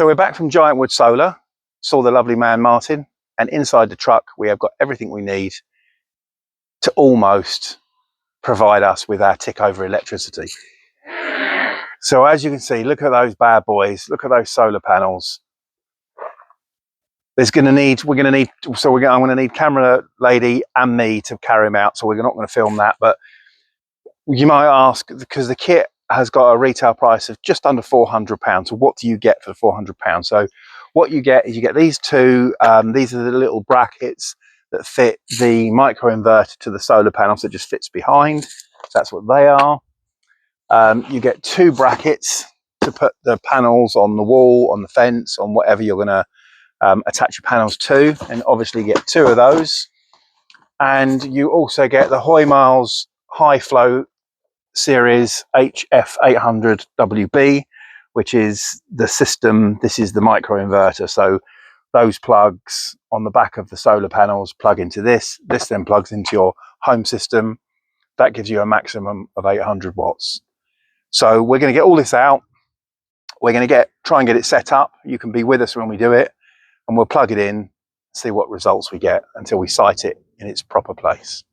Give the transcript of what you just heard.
So we're back from Giantswood Solar, saw the lovely man Martin, and inside the truck we have got everything we need to almost provide us with our tick over electricity. So as you can see, look at those bad boys, look at those solar panels. I'm going to need camera lady and me to carry them out, so we're not going to film that. But you might ask, because the kit has got a retail price of just under £400. So what do you get for the £400? So what you get is you get these two. These are the little brackets that fit the micro inverter to the solar panels. That just fits behind. So that's what they are. You get two brackets to put the panels on the wall, on the fence, on whatever you're going to attach your panels to, and obviously you get two of those. And you also get the Hoymiles high flow series HF800WB, which is the system. This is the micro inverter. So those plugs on the back of the solar panels plug into this. This then plugs into your home system. That gives you a maximum of 800 watts. So we're going to get all this out. We're going to try and get it set up. You can be with us when we do it, and we'll plug it in, see what results we get until we site it in its proper place.